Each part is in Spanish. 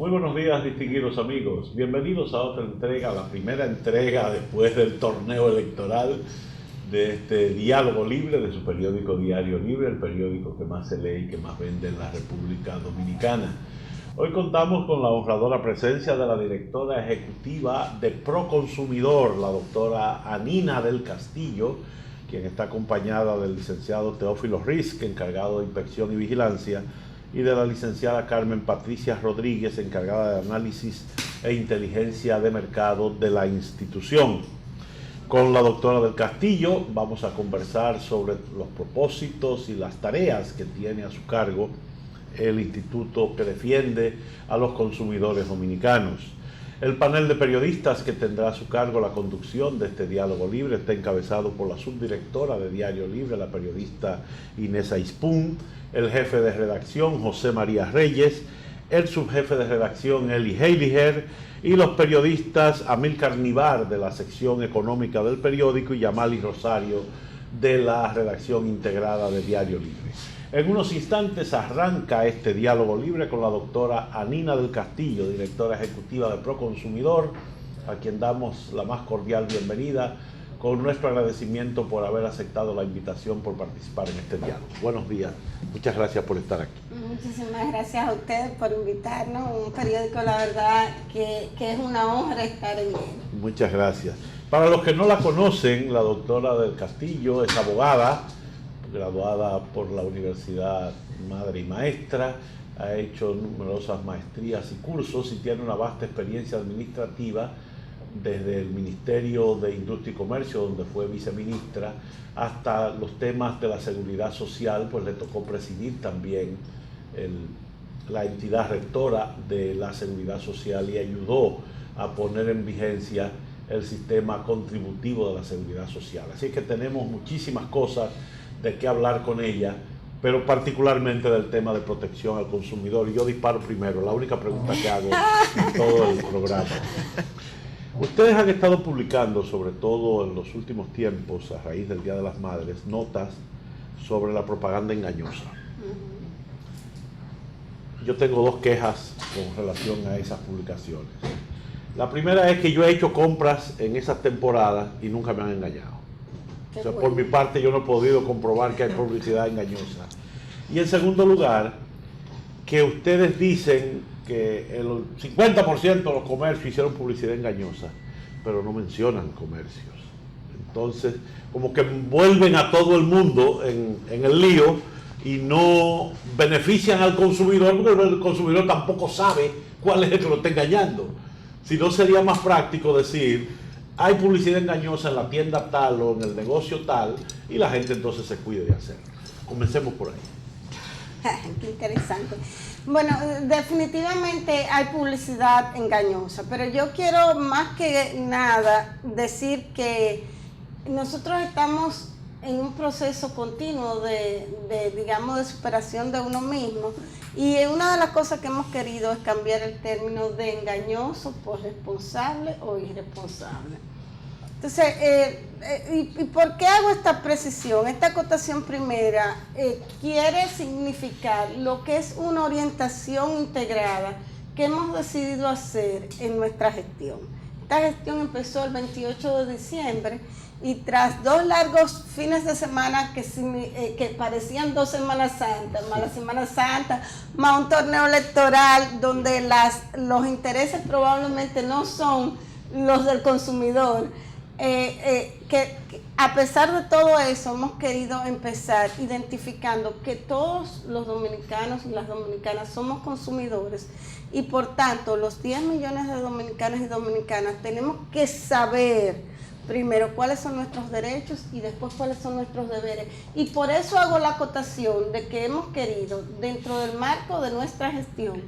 Muy buenos días, distinguidos amigos. Bienvenidos a otra entrega, la primera entrega después del torneo electoral de este Diálogo Libre, de su periódico Diario Libre, el periódico que más se lee y que más vende en la República Dominicana. Hoy contamos con la honradora presencia de la directora ejecutiva de Proconsumidor, la doctora Anina del Castillo, quien está acompañada del licenciado Teófilo Rizk, encargado de Inspección y Vigilancia, y de la licenciada Carmen Patricia Rodríguez, encargada de Análisis e Inteligencia de Mercado de la institución. Con la doctora del Castillo vamos a conversar sobre los propósitos y las tareas que tiene a su cargo el instituto que defiende a los consumidores dominicanos. El panel de periodistas que tendrá a su cargo la conducción de este Diálogo Libre está encabezado por la subdirectora de Diario Libre, la periodista Inés Aispún, el jefe de redacción José María Reyes, el subjefe de redacción Eli Heiliger y los periodistas Amílcar Nivar de la sección económica del periódico y Yamali Rosario de la redacción integrada de Diario Libre. En unos instantes arranca este Diálogo Libre con la doctora Anina del Castillo, directora ejecutiva de Proconsumidor, a quien damos la más cordial bienvenida, con nuestro agradecimiento por haber aceptado la invitación por participar en este diálogo. Buenos días, muchas gracias por estar aquí. Muchísimas gracias a ustedes por invitarnos, un periódico la verdad que es una honra estar en él. Muchas gracias. Para los que no la conocen, la doctora del Castillo es abogada, graduada por la Universidad Madre y Maestra, ha hecho numerosas maestrías y cursos y tiene una vasta experiencia administrativa desde el Ministerio de Industria y Comercio, donde fue viceministra, hasta los temas de la seguridad social, pues le tocó presidir también la entidad rectora de la seguridad social y ayudó a poner en vigencia el sistema contributivo de la seguridad social. Así que tenemos muchísimas cosas de qué hablar con ella, pero particularmente del tema de protección al consumidor. Y yo disparo primero, la única pregunta que hago en todo el programa. Ustedes han estado publicando, sobre todo en los últimos tiempos, a raíz del Día de las Madres, notas sobre la propaganda engañosa. Yo tengo dos quejas con relación a esas publicaciones. La primera es que yo he hecho compras en esas temporadas y nunca me han engañado. O sea, por mi parte yo no he podido comprobar que hay publicidad engañosa. Y en segundo lugar, que ustedes dicen que el 50% de los comercios hicieron publicidad engañosa, pero no mencionan comercios. Entonces, como que envuelven a todo el mundo en el lío y no benefician al consumidor, porque el consumidor tampoco sabe cuál es el que lo está engañando. Si no, sería más práctico decir, hay publicidad engañosa en la tienda tal o en el negocio tal, y la gente entonces se cuide de hacerlo. Comencemos por ahí. Qué interesante. Bueno, definitivamente hay publicidad engañosa, pero yo quiero más que nada decir que nosotros estamos en un proceso continuo digamos, de superación de uno mismo, y una de las cosas que hemos querido es cambiar el término de engañoso por responsable o irresponsable. Entonces, ¿y por qué hago esta precisión? Esta acotación primera quiere significar lo que es una orientación integrada que hemos decidido hacer en nuestra gestión. Esta gestión empezó el 28 de diciembre y tras 2 largos fines de semana que parecían 2 Semanas Santas, más la Semana Santa, más un torneo electoral donde los intereses probablemente no son los del consumidor, que a pesar de todo eso hemos querido empezar identificando que todos los dominicanos y las dominicanas somos consumidores y por tanto los 10 millones de dominicanos y dominicanas tenemos que saber primero cuáles son nuestros derechos y después cuáles son nuestros deberes, y por eso hago la acotación de que hemos querido, dentro del marco de nuestra gestión,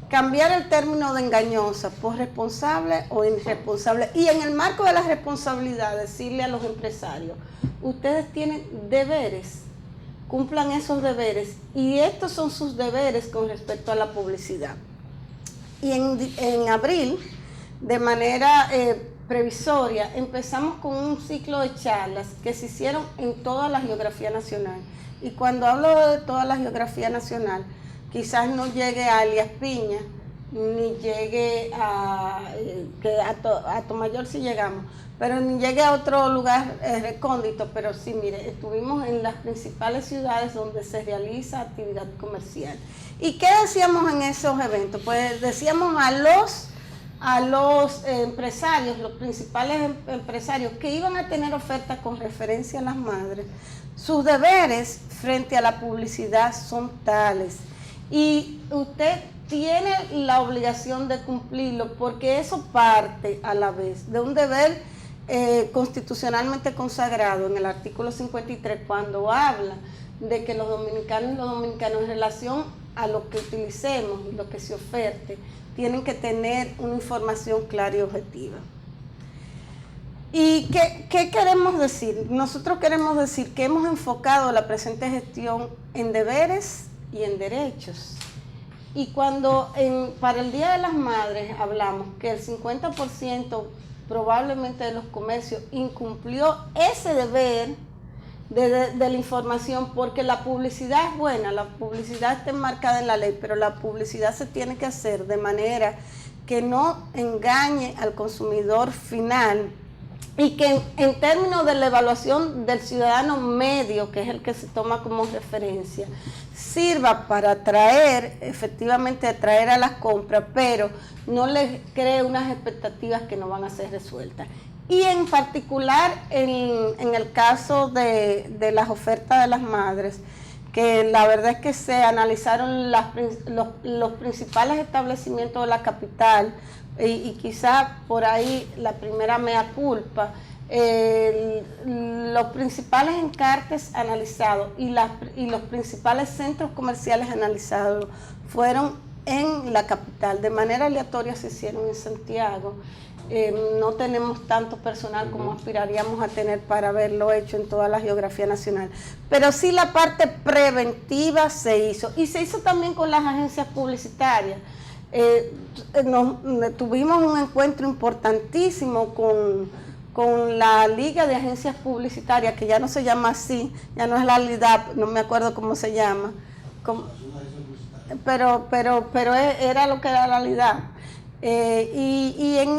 cambiar el término de engañosa por responsable o irresponsable, y en el marco de la responsabilidad decirle a los empresarios, ustedes tienen deberes, cumplan esos deberes, y estos son sus deberes con respecto a la publicidad. Y en abril, de manera previsoria, empezamos con un ciclo de charlas que se hicieron en toda la geografía nacional, y cuando hablo de toda la geografía nacional, quizás no llegue a Alias Piña, ni llegue que a Tomayor sí llegamos, pero ni llegue a otro lugar recóndito, pero sí, mire, estuvimos en las principales ciudades donde se realiza actividad comercial. ¿Y qué decíamos en esos eventos? Pues decíamos a los empresarios, los principales empresarios que iban a tener ofertas con referencia a las madres, sus deberes frente a la publicidad son tales y usted tiene la obligación de cumplirlo porque eso parte a la vez de un deber constitucionalmente consagrado en el artículo 53 cuando habla de que los dominicanos en relación a lo que utilicemos y lo que se oferte tienen que tener una información clara y objetiva. ¿Y qué queremos decir? Nosotros queremos decir que hemos enfocado la presente gestión en deberes y en derechos. Y cuando para el Día de las Madres hablamos que el 50% probablemente de los comercios incumplió ese deber de la información, porque la publicidad es buena, la publicidad está enmarcada en la ley, pero la publicidad se tiene que hacer de manera que no engañe al consumidor final y que en términos de la evaluación del ciudadano medio, que es el que se toma como referencia, sirva para efectivamente atraer a las compras, pero no les cree unas expectativas que no van a ser resueltas. Y en particular en el caso de las ofertas de las madres, que la verdad es que se analizaron los principales establecimientos de la capital y quizá por ahí la primera mea culpa, los principales encartes analizados y los principales centros comerciales analizados fueron en la capital. De manera aleatoria se hicieron en Santiago. No tenemos tanto personal como aspiraríamos a tener para haberlo hecho en toda la geografía nacional. Pero sí la parte preventiva se hizo. Y se hizo también con las agencias publicitarias. Tuvimos un encuentro importantísimo con la Liga de Agencias Publicitarias, que ya no se llama así, ya no es la LIDAP, no me acuerdo cómo se llama. Pero era lo que era la LIDAP. Y en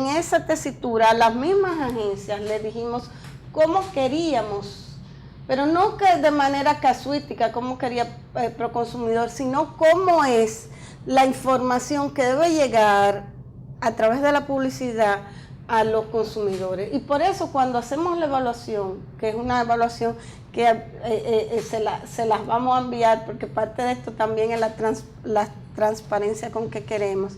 esa tesitura a las mismas agencias le dijimos cómo queríamos, pero no que de manera casuística, cómo quería Proconsumidor, sino cómo es la información que debe llegar a través de la publicidad a los consumidores. Y por eso cuando hacemos la evaluación, que es una evaluación que se las vamos a enviar, porque parte de esto también es la transparencia con que queremos,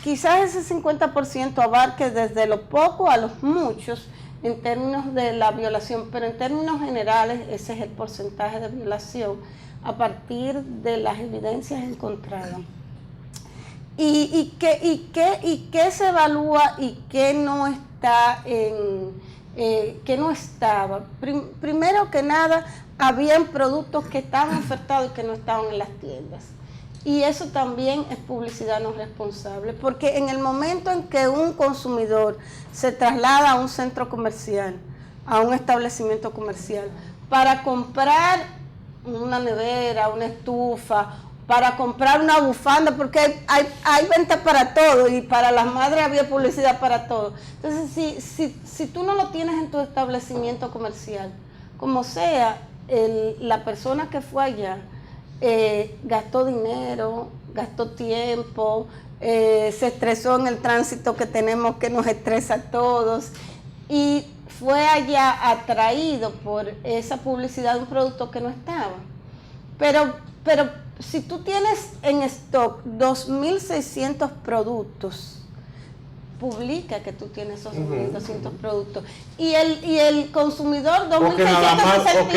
quizás ese 50% abarque desde lo poco a los muchos en términos de la violación, pero en términos generales ese es el porcentaje de violación a partir de las evidencias encontradas. ¿Y qué se evalúa y qué no está que no estaba? Primero que nada, habían productos que estaban ofertados y que no estaban en las tiendas. Y eso también es publicidad no responsable, porque en el momento en que un consumidor se traslada a un centro comercial, a un establecimiento comercial, para comprar una nevera, una estufa, para comprar una bufanda, porque hay venta para todo y para las madres había publicidad para todo. Entonces, si tú no lo tienes en tu establecimiento comercial, como sea, la persona que fue allá gastó dinero, gastó tiempo, se estresó en el tránsito que tenemos, que nos estresa a todos, y fue allá atraído por esa publicidad de un producto que no estaba. Pero si tú tienes en stock 2.600 productos, publica que tú tienes esos 2.200 productos. Y el consumidor 2.661. O que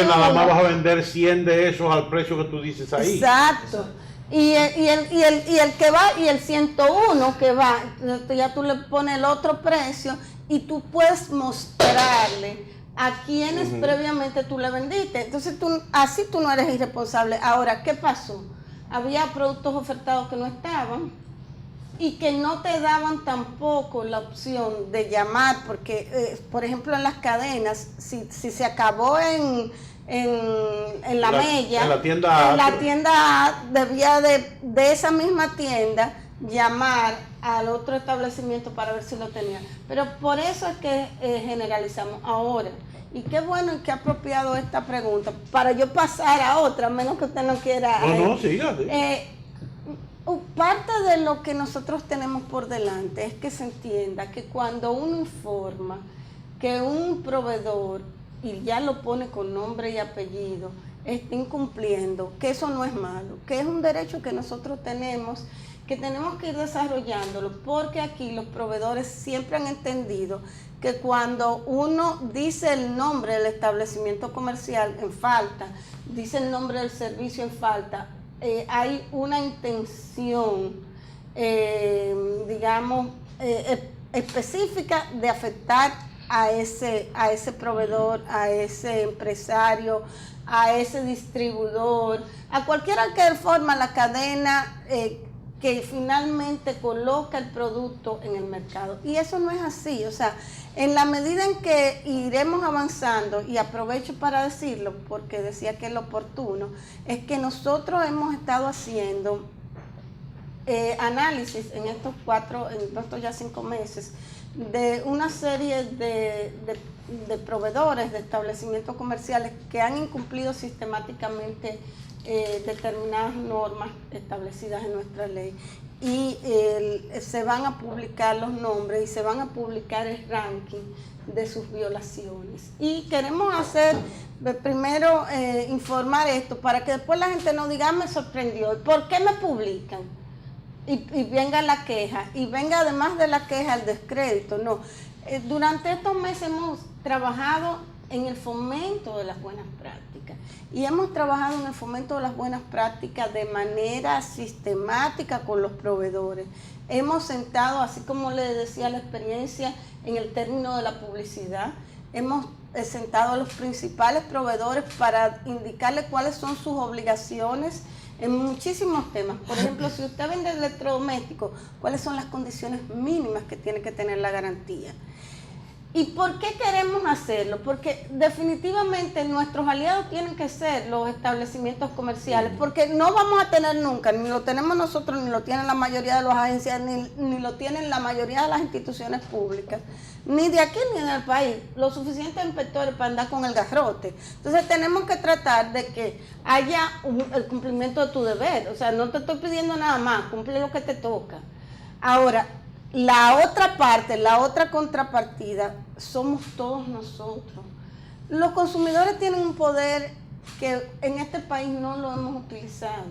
nada más vas a vender 100 de esos al precio que tú dices ahí. Exacto. Y el que va, y el 101 que va, ya tú le pones el otro precio y tú puedes mostrarle a quienes previamente tú le vendiste. Entonces así tú no eres irresponsable. Ahora, ¿qué pasó? Había productos ofertados que no estaban y que no te daban tampoco la opción de llamar, porque por ejemplo en las cadenas, si se acabó en en la Mella, en la tienda A, en la tienda A, debía de esa misma tienda llamar al otro establecimiento para ver si lo tenía. Pero por eso es que generalizamos ahora. Y qué bueno y qué apropiado esta pregunta, para yo pasar a otra, a menos que usted no quiera. No, siga. Parte de lo que nosotros tenemos por delante es que se entienda que cuando uno informa que un proveedor, y ya lo pone con nombre y apellido, está incumpliendo, que eso no es malo, que es un derecho que nosotros tenemos, que tenemos que ir desarrollándolo, porque aquí los proveedores siempre han entendido que cuando uno dice el nombre del establecimiento comercial en falta, dice el nombre del servicio en falta, hay una intención, digamos, específica de afectar a ese proveedor, a ese empresario, a ese distribuidor, a cualquiera que forma la cadena que finalmente coloca el producto en el mercado. Y eso no es así, o sea, en la medida en que iremos avanzando, y aprovecho para decirlo porque decía que es lo oportuno, es que nosotros hemos estado haciendo análisis en estos ya 5 meses, de una serie de proveedores, de establecimientos comerciales que han incumplido sistemáticamente determinadas normas establecidas en nuestra ley, y se van a publicar los nombres y se van a publicar el ranking de sus violaciones. Y queremos hacer, primero informar esto para que después la gente no diga, me sorprendió, ¿por qué me publican? Y venga la queja, y venga además de la queja el descrédito. No, durante estos meses hemos trabajado en el fomento de las buenas prácticas, y hemos trabajado en el fomento de las buenas prácticas de manera sistemática con los proveedores. Hemos sentado, así como le decía la experiencia en el término de la publicidad, hemos sentado a los principales proveedores para indicarles cuáles son sus obligaciones en muchísimos temas. Por ejemplo, si usted vende electrodomésticos, ¿cuáles son las condiciones mínimas que tiene que tener la garantía? ¿Y por qué queremos hacerlo? Porque definitivamente nuestros aliados tienen que ser los establecimientos comerciales, porque no vamos a tener nunca, ni lo tenemos nosotros, ni lo tienen la mayoría de las agencias, ni lo tienen la mayoría de las instituciones públicas, ni de aquí ni en el país, los suficientes inspectores para andar con el garrote. Entonces tenemos que tratar de que haya el cumplimiento de tu deber. O sea, no te estoy pidiendo nada más, cumple lo que te toca. Ahora, la otra parte, la otra contrapartida, somos todos nosotros. Los consumidores tienen un poder que en este país no lo hemos utilizado.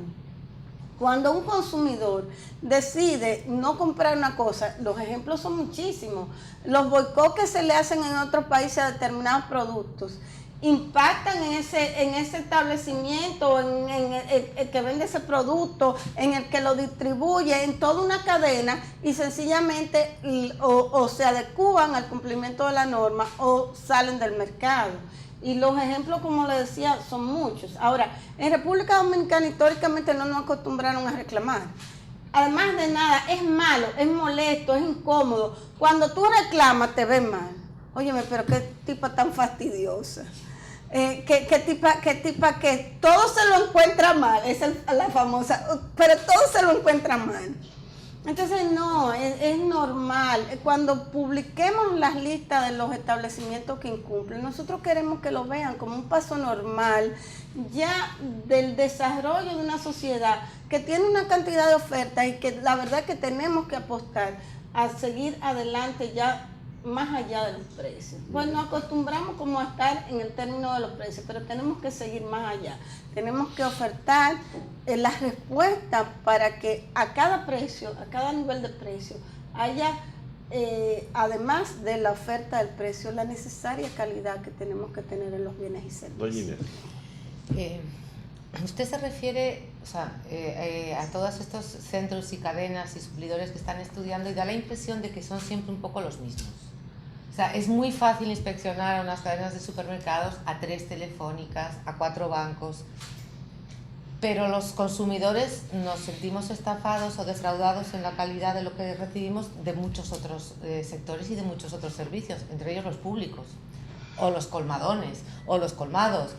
Cuando un consumidor decide no comprar una cosa, los ejemplos son muchísimos. Los boicots que se le hacen en otros países a determinados productos impactan en ese establecimiento, en el que vende ese producto, en el que lo distribuye, en toda una cadena, y sencillamente o se adecúan al cumplimiento de la norma o salen del mercado. Y los ejemplos, como le decía, son muchos. Ahora, en República Dominicana históricamente no nos acostumbraron a reclamar. Además de nada, es malo, es molesto, es incómodo. Cuando tú reclamas te ven mal. Óyeme, pero qué tipa tan fastidiosa. Qué tipa que todo se lo encuentra mal, esa es la famosa, pero todo se lo encuentra mal. Entonces no, es normal. Cuando publiquemos las listas de los establecimientos que incumplen, nosotros queremos que lo vean como un paso normal ya del desarrollo de una sociedad que tiene una cantidad de ofertas, y que la verdad es que tenemos que apostar a seguir adelante ya más allá de los precios. Pues nos acostumbramos como a estar en el término de los precios, pero tenemos que seguir más allá. Tenemos que ofertar las respuestas para que a cada precio, a cada nivel de precio, haya, además de la oferta del precio, la necesaria calidad que tenemos que tener en los bienes y servicios. Usted se refiere, o sea, a todos estos centros y cadenas y suplidores que están estudiando, y da la impresión de que son siempre un poco los mismos. O sea, es muy fácil inspeccionar a unas cadenas de supermercados, a 3 telefónicas, a 4 bancos, pero los consumidores nos sentimos estafados o defraudados en la calidad de lo que recibimos de muchos otros sectores y de muchos otros servicios, entre ellos los públicos, o los colmadones, o los colmados.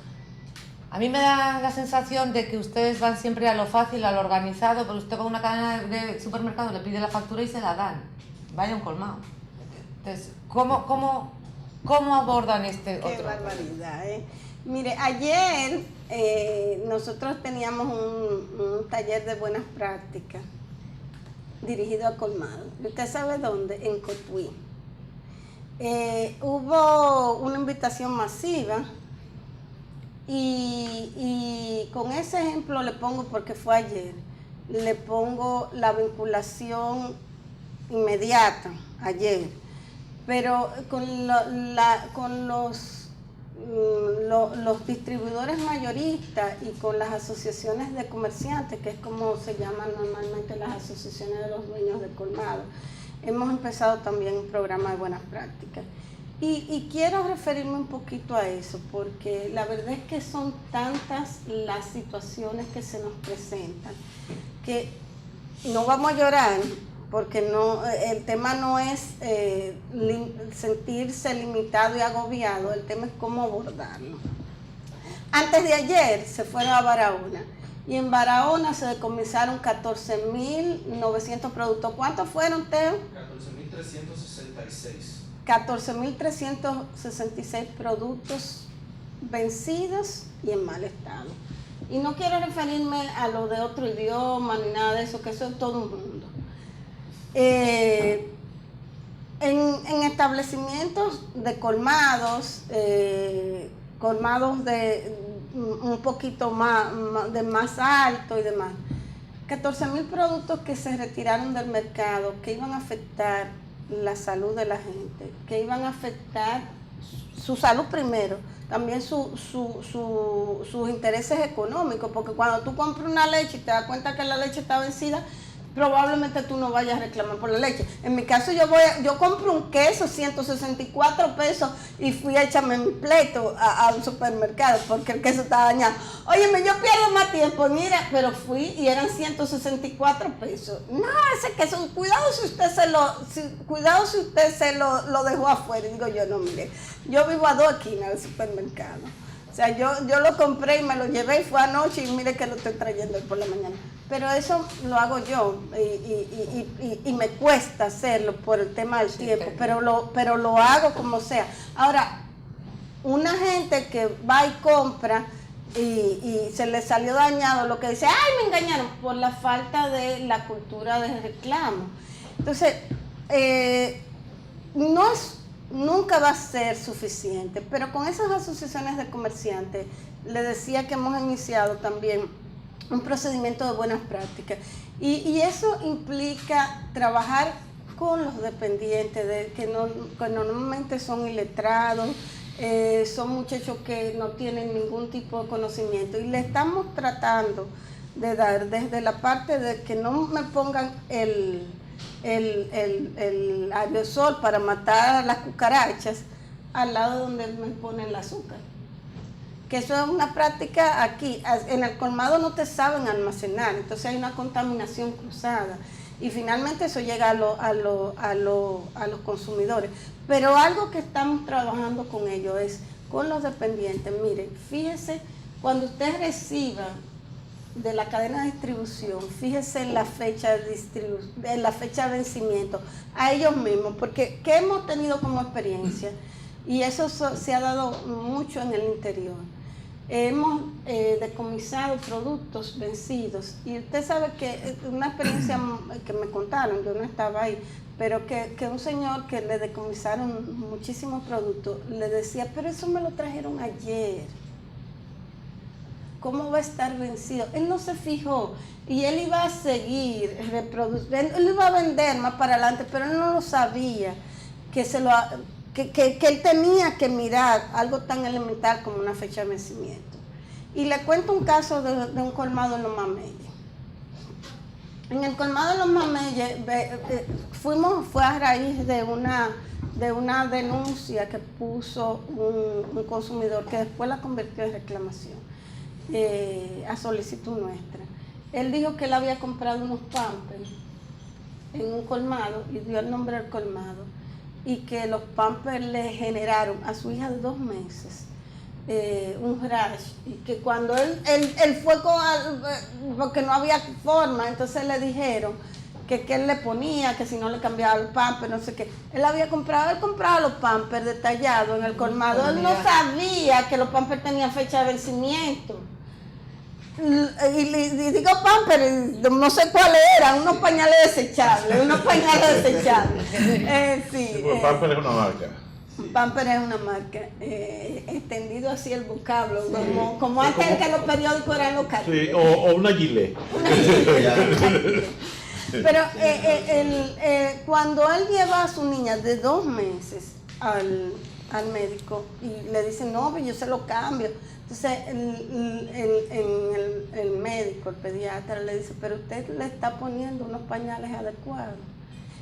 A mí me da la sensación de que ustedes van siempre a lo fácil, a lo organizado, porque usted con una cadena de supermercado le pide la factura y se la dan. Vaya un colmado. Entonces, ¿cómo abordan este otro? Qué barbaridad, ¿eh? Mire, ayer nosotros teníamos un taller de buenas prácticas dirigido a colmado. ¿Usted sabe dónde? En Cotuí. Hubo una invitación masiva y con ese ejemplo le pongo, porque fue ayer, le pongo la vinculación inmediata ayer, pero con los distribuidores mayoristas y con las asociaciones de comerciantes, que es como se llaman normalmente las asociaciones de los dueños de colmado, hemos empezado también un programa de buenas prácticas. Y quiero referirme un poquito a eso, porque la verdad es que son tantas las situaciones que se nos presentan, que no vamos a llorar, porque el tema no es sentirse limitado y agobiado, el tema es cómo abordarlo. Antes de ayer se fueron a Barahona, y en Barahona se decomisaron 14.900 productos. ¿Cuántos fueron, Teo? 14.366. 14.366 productos vencidos y en mal estado. Y no quiero referirme a lo de otro idioma ni nada de eso, que eso es todo un mundo. En establecimientos de colmados, colmados de un poquito más alto y demás, 14.000 productos que se retiraron del mercado, que iban a afectar la salud de la gente, que iban a afectar su salud primero, también sus intereses económicos, porque cuando tú compras una leche y te das cuenta que la leche está vencida, probablemente tú no vayas a reclamar por la leche. En mi caso yo compro un queso, 164 pesos, y fui a echarme mi pleito a un supermercado porque el queso estaba dañado. Óyeme, yo pierdo más tiempo, mira, pero fui y eran 164 pesos. No, ese queso, cuidado si usted se lo dejó afuera. Y digo yo, no, mire, yo vivo a 2 esquinas del supermercado. O sea, yo lo compré y me lo llevé y fue anoche y mire que lo estoy trayendo hoy por la mañana. Pero eso lo hago yo y me cuesta hacerlo por el tema del tiempo, pero lo hago como sea. Ahora, una gente que va y compra y se le salió dañado, lo que dice, ¡ay, me engañaron! Por la falta de la cultura de reclamo. Entonces, nunca va a ser suficiente, pero con esas asociaciones de comerciantes, le decía que hemos iniciado también un procedimiento de buenas prácticas y eso implica trabajar con los dependientes, que normalmente son iletrados, son muchachos que no tienen ningún tipo de conocimiento, y le estamos tratando de dar desde la parte de que no me pongan el aerosol para matar a las cucarachas al lado donde me ponen el azúcar. Que eso es una práctica aquí. En el colmado no te saben almacenar, entonces hay una contaminación cruzada. Y finalmente eso llega a los consumidores. Pero algo que estamos trabajando con ellos es con los dependientes. Miren, fíjese, cuando usted reciba de la cadena de distribución, fíjese en la fecha de vencimiento a ellos mismos, porque ¿qué hemos tenido como experiencia? Y eso se ha dado mucho en el interior. Hemos decomisado productos vencidos, y usted sabe que una experiencia que me contaron, yo no estaba ahí, pero que un señor que le decomisaron muchísimos productos le decía, pero eso me lo trajeron ayer, ¿cómo va a estar vencido? Él no se fijó y él iba a seguir reproduciendo, él iba a vender más para adelante, pero él no lo sabía, que él tenía que mirar algo tan elemental como una fecha de vencimiento. Y le cuento un caso de un colmado en Los Mameyes. En el colmado de Los Mameyes fue a raíz de una denuncia que puso un consumidor, que después la convirtió en reclamación a solicitud nuestra. Él dijo que él había comprado unos Pampers en un colmado y dio el nombre del colmado, y que los Pampers le generaron a su hija de 2 meses un rash, y que cuando él fue porque no había forma, entonces le dijeron que él le ponía, que si no le cambiaba los pampers, no sé qué. Él compraba los pampers detallados en el colmado. Él no sabía que los pampers tenían fecha de vencimiento. Y digo pampers, no sé cuáles eran, unos pañales desechables. Sí, Pampers es una marca. Pamper es una marca, extendido así el vocablo, como antes que los periódicos eran locales. Sí, o una Gillette. Pero cuando él lleva a su niña de 2 meses al médico y le dice, no, pues yo se lo cambio. Entonces el médico, el pediatra, le dice, pero usted le está poniendo unos pañales adecuados.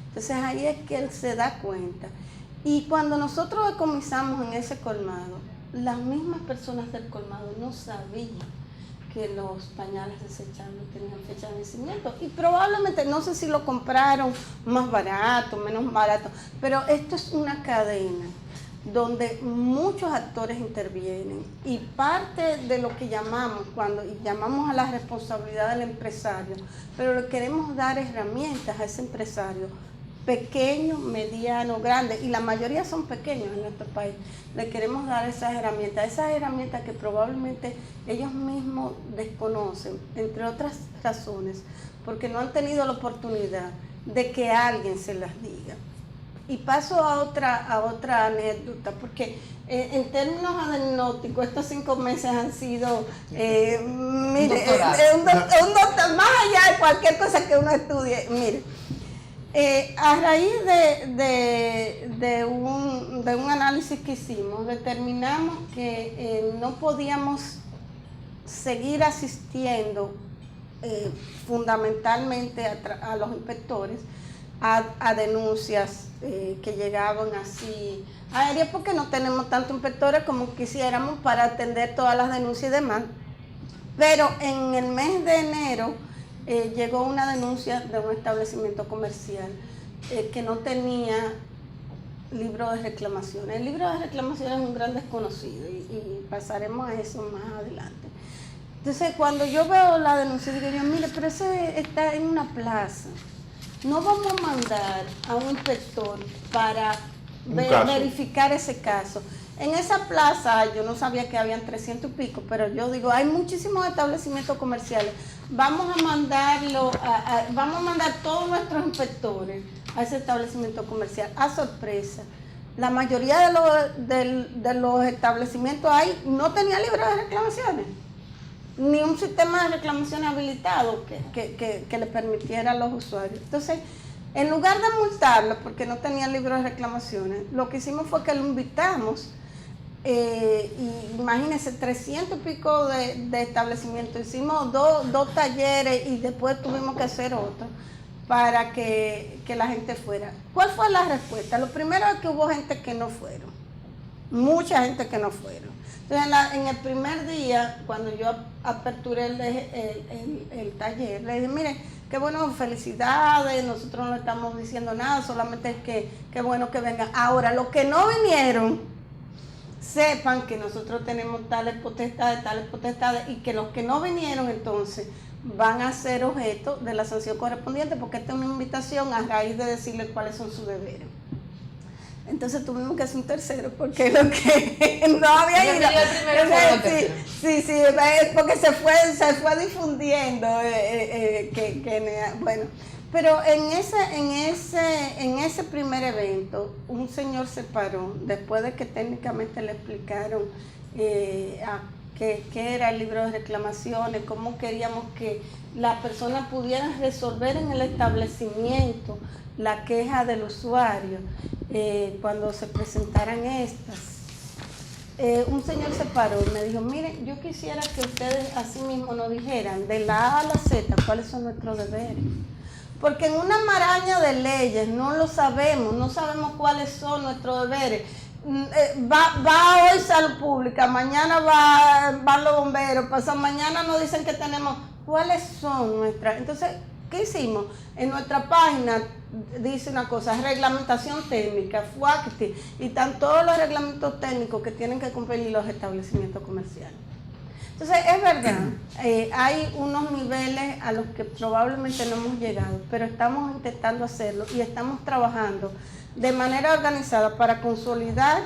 Entonces ahí es que él se da cuenta. Y cuando nosotros decomisamos en ese colmado, las mismas personas del colmado no sabían que los pañales desechables tenían fecha de vencimiento. Y probablemente, no sé si lo compraron más barato, menos barato, pero esto es una cadena donde muchos actores intervienen. Y parte de lo que llamamos, cuando llamamos a la responsabilidad del empresario, pero le queremos dar herramientas a ese empresario, pequeño, mediano, grande, y la mayoría son pequeños en nuestro país. Le queremos dar esas herramientas que probablemente ellos mismos desconocen, entre otras razones, porque no han tenido la oportunidad de que alguien se las diga. Y paso a otra anécdota, porque en términos anecdóticos, estos 5 meses han sido, mire, un doctor, más allá de cualquier cosa que uno estudie, mire. A raíz de un análisis que hicimos, determinamos que no podíamos seguir asistiendo fundamentalmente a los inspectores a denuncias que llegaban así aéreas, porque no tenemos tantos inspectores como quisiéramos para atender todas las denuncias y demás. Pero en el mes de enero llegó una denuncia de un establecimiento comercial que no tenía libro de reclamaciones. El libro de reclamaciones es un gran desconocido y pasaremos a eso más adelante. Entonces, cuando yo veo la denuncia, digo yo, mire, pero ese está en una plaza. No vamos a mandar a un inspector para verificar ese caso. En esa plaza, yo no sabía que habían 300 y pico, pero yo digo, hay muchísimos establecimientos comerciales. Vamos a mandarlo, vamos a mandar todos nuestros inspectores a ese establecimiento comercial. A sorpresa, la mayoría de los establecimientos ahí no tenía libro de reclamaciones, ni un sistema de reclamaciones habilitado que le permitiera a los usuarios. Entonces, en lugar de multarlo porque no tenía libro de reclamaciones, lo que hicimos fue que lo invitamos. Y imagínense, 300 y pico de establecimientos. Hicimos dos talleres y después tuvimos que hacer otro para que la gente fuera. ¿Cuál fue la respuesta? Lo primero es que hubo gente que no fueron, mucha gente que no fueron. Entonces en el primer día, cuando yo aperturé el taller, le dije, mire, qué bueno, felicidades, nosotros no estamos diciendo nada, solamente que bueno que vengan. Ahora, los que no vinieron, sepan que nosotros tenemos tales potestades y que los que no vinieron entonces van a ser objeto de la sanción correspondiente, porque esta es una invitación a raíz de decirles cuáles son sus deberes. Entonces tuvimos que hacer un tercero, porque lo que no había ido. Sí, porque se fue difundiendo bueno. Pero en ese primer evento, un señor se paró, después de que técnicamente le explicaron qué era el libro de reclamaciones, cómo queríamos que las personas pudieran resolver en el establecimiento la queja del usuario cuando se presentaran estas. Un señor se paró y me dijo, miren, yo quisiera que ustedes así mismo nos dijeran de la A a la Z cuáles son nuestros deberes. Porque en una maraña de leyes no lo sabemos, no sabemos cuáles son nuestros deberes. Va hoy salud pública, mañana van los bomberos, pasado mañana nos dicen que tenemos, ¿cuáles son nuestras? Entonces, ¿qué hicimos? En nuestra página dice una cosa, reglamentación técnica, FUACTI, y están todos los reglamentos técnicos que tienen que cumplir los establecimientos comerciales. Entonces, es verdad, hay unos niveles a los que probablemente no hemos llegado, pero estamos intentando hacerlo y estamos trabajando de manera organizada para consolidar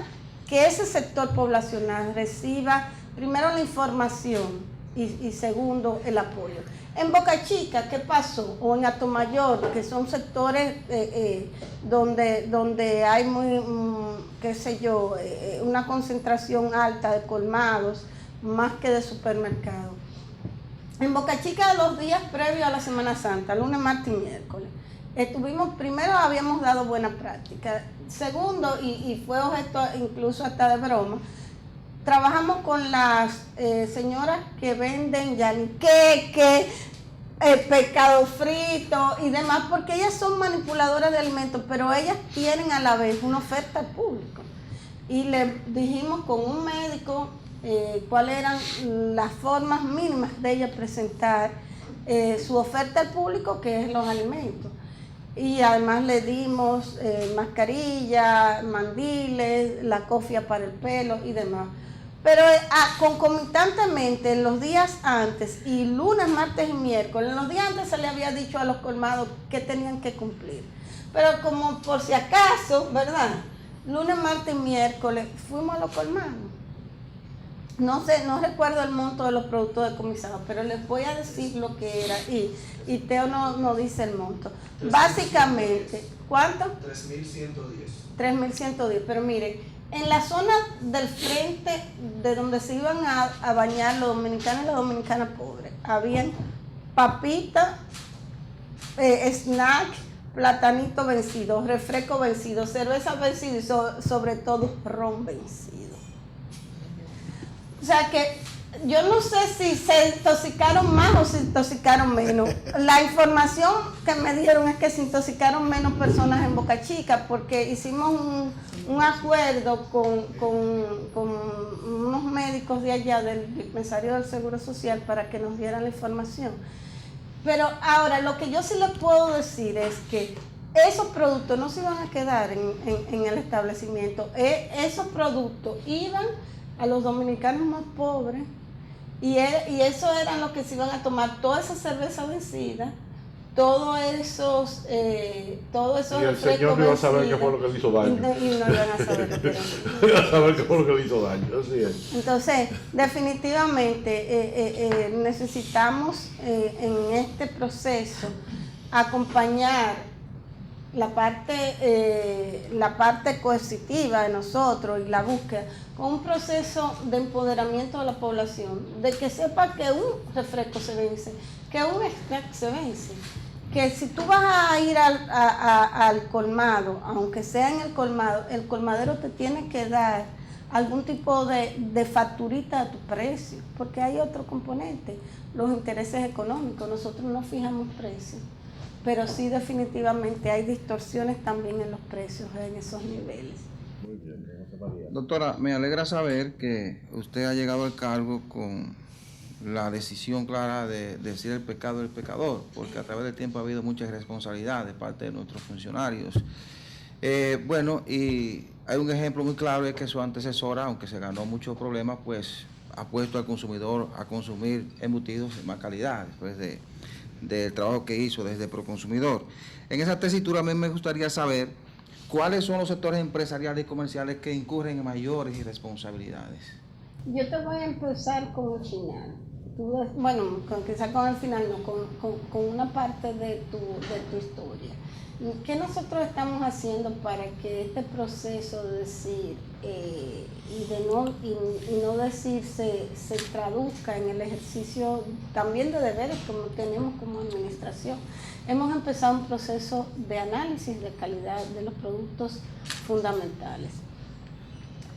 que ese sector poblacional reciba primero la información y segundo el apoyo. En Boca Chica, ¿qué pasó? O en Atomayor, que son sectores donde hay qué sé yo, una concentración alta de colmados, más que de supermercados. En Boca Chica, los días previos a la Semana Santa, lunes, martes y miércoles, primero habíamos dado buena práctica. Segundo, y fue objeto incluso hasta de broma, trabajamos con las señoras que venden yaniqueque, pescado frito y demás, porque ellas son manipuladoras de alimentos, pero ellas tienen a la vez una oferta al público. Y le dijimos con un médico cuáles eran las formas mínimas de ella presentar su oferta al público, que es los alimentos. Y además le dimos mascarilla, mandiles, la cofia para el pelo y demás. Pero concomitantemente en los días antes, y lunes, martes y miércoles, en los días antes se le había dicho a los colmados que tenían que cumplir. Pero como por si acaso, ¿verdad? Lunes, martes y miércoles fuimos a los colmados. No sé, no recuerdo el monto de los productos decomisados, pero les voy a decir lo que era y Teo no dice el monto. Básicamente, ¿cuánto? 3.110. 3.110, pero miren, en la zona del frente de donde se iban a bañar los dominicanos y las dominicanas pobres, habían papitas, snack, platanito vencido, refresco vencido, cerveza vencido y sobre todo ron vencido. O sea que yo no sé si se intoxicaron más o se intoxicaron menos. La información que me dieron es que se intoxicaron menos personas en Boca Chica, porque hicimos un acuerdo con unos médicos de allá del dispensario del Seguro Social para que nos dieran la información. Pero ahora lo que yo sí les puedo decir es que esos productos no se iban a quedar en el establecimiento. Esos productos iban a los dominicanos más pobres y eso eran los que se iban a tomar toda esa cerveza vencida, todos esos y el señor no iba a saber qué fue lo que le hizo daño. Y no iban a saber lo que era. No iba a saber qué fue lo que le hizo daño, así es. Entonces, definitivamente necesitamos en este proceso acompañar la parte coercitiva de nosotros y la búsqueda con un proceso de empoderamiento de la población, de que sepa que un refresco se vence, que un snack se vence, que si tú vas a ir al colmado, aunque sea en el colmadero te tiene que dar algún tipo de facturita a tu precio, porque hay otro componente, los intereses económicos. Nosotros no fijamos precios, pero sí definitivamente hay distorsiones también en los precios en esos niveles. Muy bien, María. Doctora, me alegra saber que usted ha llegado al cargo con la decisión clara de decir el pecado del pecador, porque a través del tiempo ha habido mucha irresponsabilidad de parte de nuestros funcionarios. Bueno, y hay un ejemplo muy claro, es que su antecesora, aunque se ganó muchos problemas, pues ha puesto al consumidor a consumir embutidos de más calidad, después del trabajo que hizo desde Proconsumidor. En esa tesitura a mí me gustaría saber cuáles son los sectores empresariales y comerciales que incurren en mayores irresponsabilidades. Yo te voy a empezar con el final. Bueno, quizás con el final, no, con una parte de tu historia. ¿Qué nosotros estamos haciendo para que este proceso de decir y no decir se traduzca en el ejercicio también de deberes como tenemos como administración? Hemos empezado un proceso de análisis de calidad de los productos fundamentales.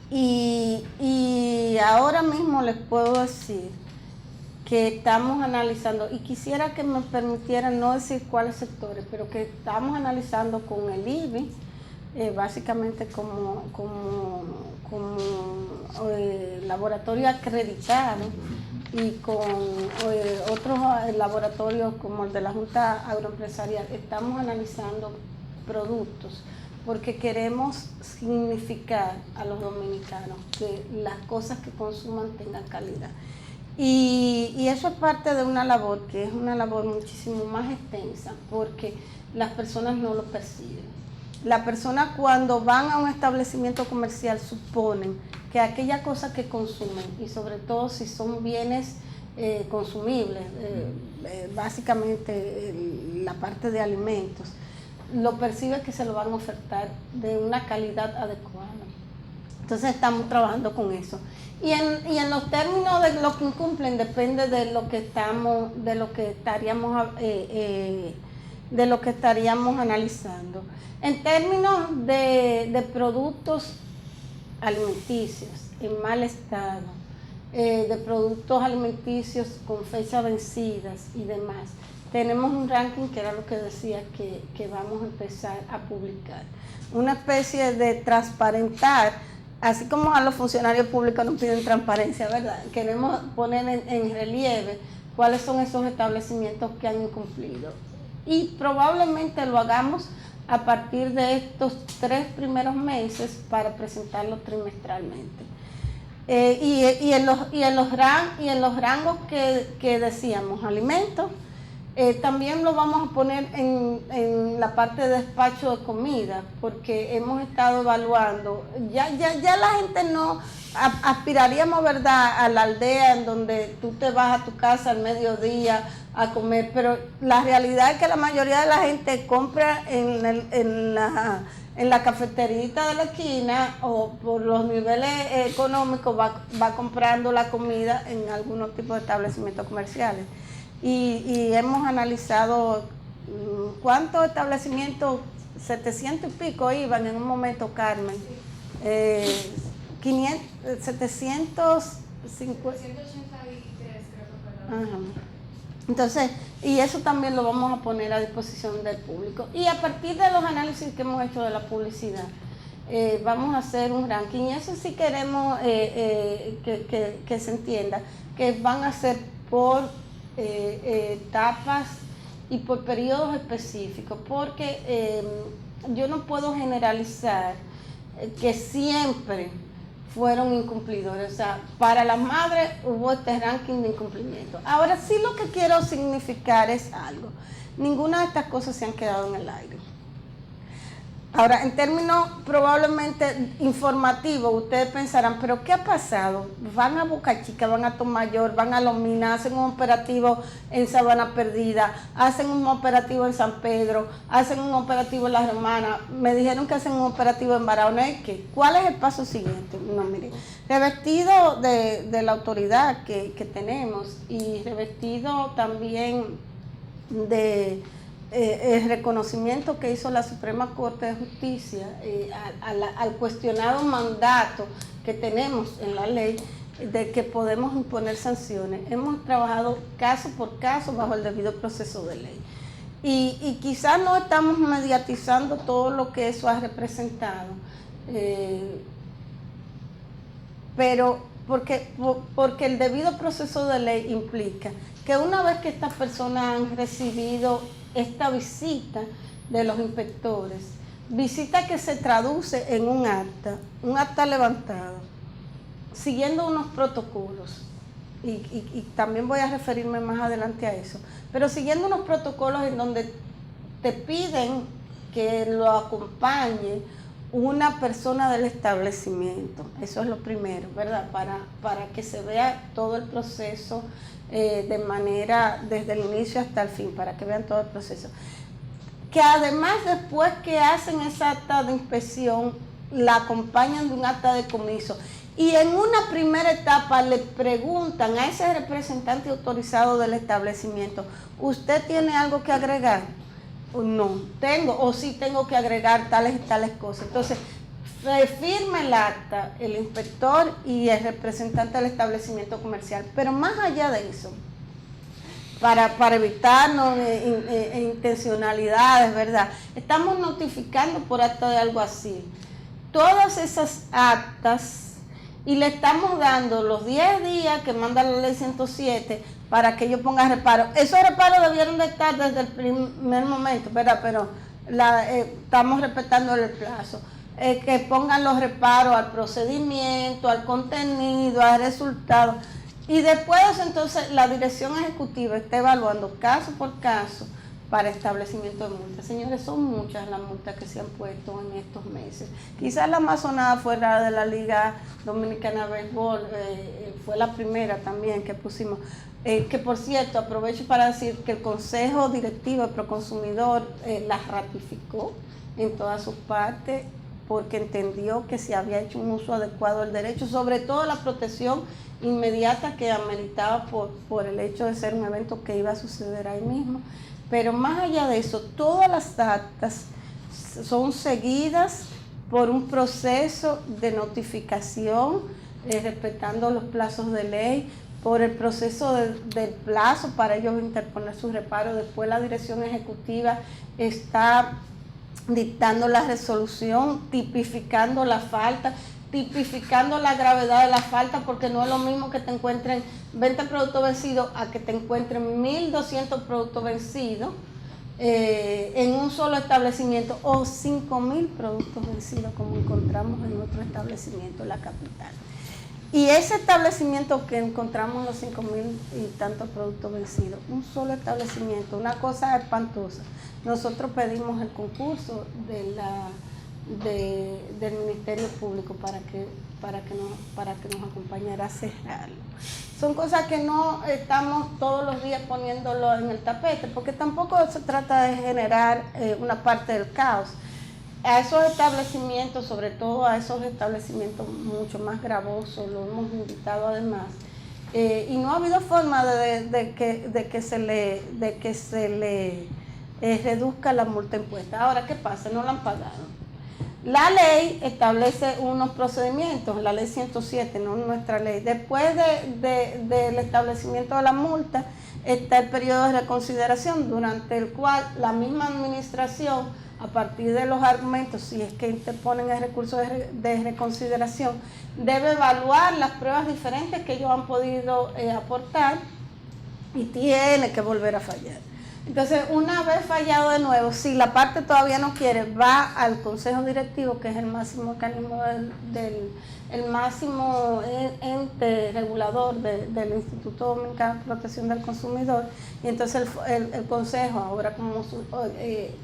Y ahora mismo les puedo decir que estamos analizando, y quisiera que me permitieran no decir cuáles sectores, pero que estamos analizando con el IBI, básicamente como laboratorio acreditado, y con otros laboratorios como el de la Junta Agroempresarial, estamos analizando productos porque queremos significar a los dominicanos que las cosas que consuman tengan calidad. Y eso es parte de una labor que es una labor muchísimo más extensa porque las personas no lo perciben. Las personas cuando van a un establecimiento comercial suponen que aquella cosa que consumen, y sobre todo si son bienes consumibles, básicamente la parte de alimentos, lo percibe que se lo van a ofertar de una calidad adecuada. Entonces estamos trabajando con eso. Y en los términos de lo que incumplen depende de lo que estaríamos analizando. En términos de productos alimenticios en mal estado, de productos alimenticios con fechas vencidas y demás, tenemos un ranking que era lo que decía que vamos a empezar a publicar. Una especie de transparentar. Así como a los funcionarios públicos nos piden transparencia, ¿verdad? Queremos poner en relieve cuáles son esos establecimientos que han incumplido. Y probablemente lo hagamos a partir de estos 3 primeros meses para presentarlo trimestralmente. Y en los rangos que decíamos, alimentos, también lo vamos a poner en la parte de despacho de comida, porque hemos estado evaluando, ya la gente no aspiraríamos, ¿verdad?, a la aldea en donde tú te vas a tu casa al mediodía a comer, pero la realidad es que la mayoría de la gente compra en la cafeterita de la esquina o por los niveles económicos va comprando la comida en algunos tipos de establecimientos comerciales. Y hemos analizado cuántos establecimientos, 700 y pico iban en un momento, Carmen. 753 creo que fueron. Ajá. Entonces, y eso también lo vamos a poner a disposición del público. Y a partir de los análisis que hemos hecho de la publicidad, vamos a hacer un ranking. Y eso sí queremos que se entienda, que van a ser por etapas y por periodos específicos, porque yo no puedo generalizar que siempre fueron incumplidores. O sea, para las madres hubo este ranking de incumplimiento. Ahora sí lo que quiero significar es algo. Ninguna de estas cosas se han quedado en el aire. Ahora, en términos probablemente informativos, ustedes pensarán, ¿pero qué ha pasado? Van a Boca Chica, van a Tomayor, van a Lomina, hacen un operativo en Sabana Perdida, hacen un operativo en San Pedro, hacen un operativo en La Romana, me dijeron que hacen un operativo en Barahona. ¿Cuál es el paso siguiente? No, mire, revestido de la autoridad que tenemos y revestido también de el reconocimiento que hizo la Suprema Corte de Justicia al cuestionado mandato que tenemos en la ley de que podemos imponer sanciones. Hemos trabajado caso por caso bajo el debido proceso de ley. Y quizás no estamos mediatizando todo lo que eso ha representado, pero porque el debido proceso de ley implica que una vez que estas personas han recibido esta visita de los inspectores, visita que se traduce en un acta levantado, siguiendo unos protocolos, y también voy a referirme más adelante a eso, pero siguiendo unos protocolos en donde te piden que lo acompañe una persona del establecimiento. Eso es lo primero, ¿verdad? Para que se vea todo el proceso de manera, desde el inicio hasta el fin, para que vean todo el proceso. Que además, después que hacen esa acta de inspección, la acompañan de un acta de comiso. Y en una primera etapa le preguntan a ese representante autorizado del establecimiento, ¿usted tiene algo que agregar? No, o sí tengo que agregar tales y tales cosas. Entonces, firma el acta el inspector y el representante del establecimiento comercial. Pero más allá de eso, para evitarnos intencionalidades, ¿verdad? Estamos notificando por acta de algo así. Todas esas actas y le estamos dando los 10 días que manda la ley 107 para que ellos pongan reparo. Esos reparos debieron de estar desde el primer momento, ¿verdad? Pero estamos respetando el plazo. Que pongan los reparos al procedimiento, al contenido, al resultado. Y después entonces la dirección ejecutiva está evaluando caso por caso para establecimiento de multas. Señores, son muchas las multas que se han puesto en estos meses. Quizás la más sonada fue la de la Liga Dominicana de Béisbol, fue la primera también que pusimos. Que por cierto, aprovecho para decir que el Consejo Directivo de Proconsumidor las ratificó en todas sus partes, porque entendió que se había hecho un uso adecuado del derecho, sobre todo la protección inmediata que ameritaba por el hecho de ser un evento que iba a suceder ahí mismo. Pero más allá de eso, todas las actas son seguidas por un proceso de notificación, respetando los plazos de ley, por el proceso del plazo para ellos interponer sus reparos. Después la dirección ejecutiva está dictando la resolución, tipificando la falta, tipificando la gravedad de la falta, porque no es lo mismo que te encuentren 20 productos vencidos a que te encuentren 1.200 productos vencidos en un solo establecimiento, o 5.000 productos vencidos como encontramos en otro establecimiento en la capital. Y ese establecimiento que encontramos los 5.000 y tantos productos vencidos, un solo establecimiento, una cosa espantosa. Nosotros pedimos el concurso del Ministerio Público para que nos acompañara a cerrarlo. Son cosas que no estamos todos los días poniéndolo en el tapete, porque tampoco se trata de generar una parte del caos. A esos establecimientos, sobre todo a esos establecimientos mucho más gravosos, lo hemos invitado además, y no ha habido forma de que se le reduzca la multa impuesta. Ahora, ¿qué pasa? No la han pagado. La ley establece unos procedimientos, la ley 107, no nuestra ley. Después del establecimiento de la multa está el periodo de reconsideración, durante el cual la misma administración, a partir de los argumentos, si es que interponen el recurso de reconsideración, debe evaluar las pruebas diferentes que ellos han podido aportar y tiene que volver a fallar. Entonces, una vez fallado de nuevo, si la parte todavía no quiere, va al Consejo Directivo, que es el máximo organismo el máximo ente regulador del Instituto Dominicano de Protección del Consumidor, y entonces el Consejo, ahora como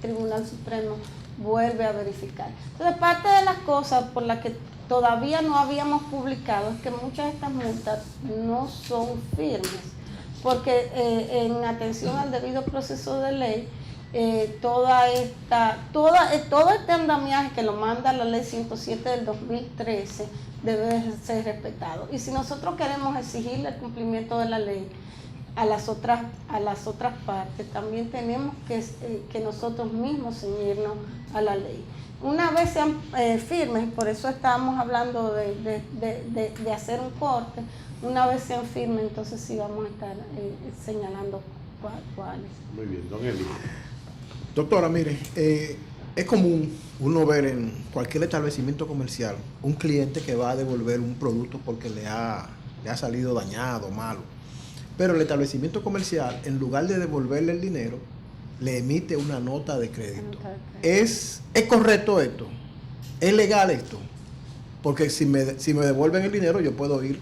Tribunal Supremo, vuelve a verificar. Entonces, parte de las cosas por las que todavía no habíamos publicado es que muchas de estas multas no son firmes, porque en atención al debido proceso de ley, todo este andamiaje que lo manda la ley 107 del 2013 debe ser respetado. Y si nosotros queremos exigirle el cumplimiento de la ley a las otras partes, también tenemos que nosotros mismos ceñirnos a la ley. Una vez sean firmes, por eso estábamos hablando de hacer un corte. Una vez sean firmes, entonces sí vamos a estar señalando cuáles. Muy bien, don Eli. Doctora, mire, es común uno ver en cualquier establecimiento comercial un cliente que va a devolver un producto porque le ha salido dañado, malo. Pero el establecimiento comercial, en lugar de devolverle el dinero, le emite una nota de crédito. ¿Es correcto esto? ¿Es legal esto? Porque si me devuelven el dinero, yo puedo ir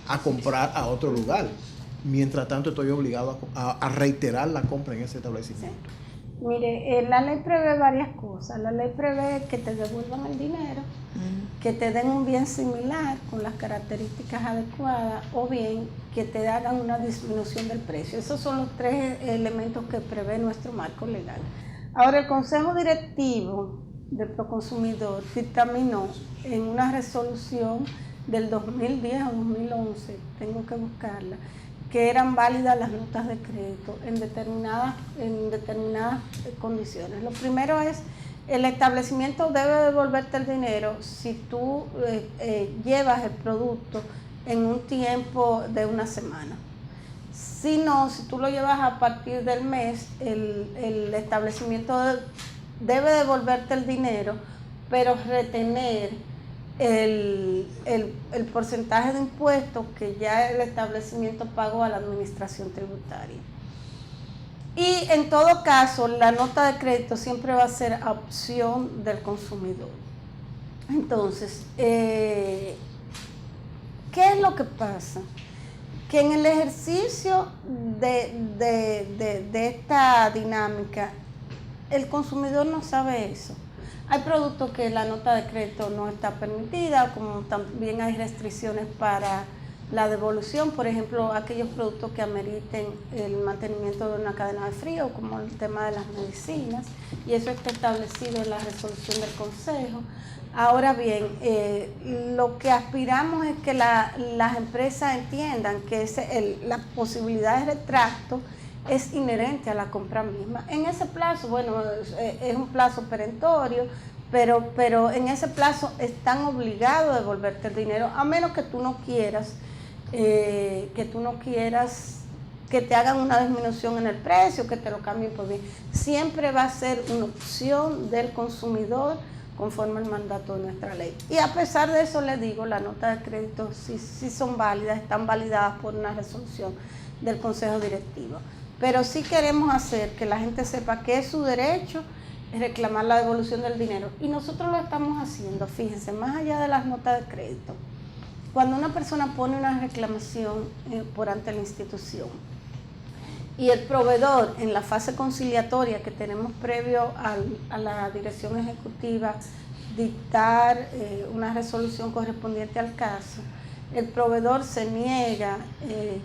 a comprar a otro lugar. Mientras tanto, estoy obligado a reiterar la compra en ese establecimiento. Sí. Mire, la ley prevé varias cosas. La ley prevé que te devuelvan el dinero, que te den un bien similar con las características adecuadas, o bien que te hagan una disminución del precio. Esos son los tres elementos que prevé nuestro marco legal. Ahora, el Consejo Directivo de Proconsumidor dictaminó en una resolución del 2010 o 2011, tengo que buscarla, que eran válidas las notas de crédito en determinadas condiciones. Lo primero es, el establecimiento debe devolverte el dinero si tú llevas el producto en un tiempo de una semana. Si no, si tú lo llevas a partir del mes, el establecimiento debe devolverte el dinero, pero retener el porcentaje de impuestos que ya el establecimiento pagó a la administración tributaria. Y en todo caso, la nota de crédito siempre va a ser a opción del consumidor. Entonces, ¿qué es lo que pasa? Que en el ejercicio de esta dinámica, el consumidor no sabe eso. Hay productos que la nota de crédito no está permitida, como también hay restricciones para la devolución, por ejemplo, aquellos productos que ameriten el mantenimiento de una cadena de frío, como el tema de las medicinas, y eso está establecido en la resolución del Consejo. Ahora bien, lo que aspiramos es que las empresas entiendan que la posibilidad de retracto es inherente a la compra misma. En ese plazo, bueno, es un plazo perentorio, pero en ese plazo están obligados a devolverte el dinero, a menos que tú no quieras que te hagan una disminución en el precio, que te lo cambien por bien. Siempre va a ser una opción del consumidor conforme al mandato de nuestra ley. Y a pesar de eso, les digo, las notas de crédito sí son válidas, están validadas por una resolución del Consejo Directivo. Pero sí queremos hacer que la gente sepa que es su derecho reclamar la devolución del dinero. Y nosotros lo estamos haciendo, fíjense, más allá de las notas de crédito. Cuando una persona pone una reclamación por ante la institución y el proveedor en la fase conciliatoria que tenemos previo a la dirección ejecutiva dictar una resolución correspondiente al caso, el proveedor se niega,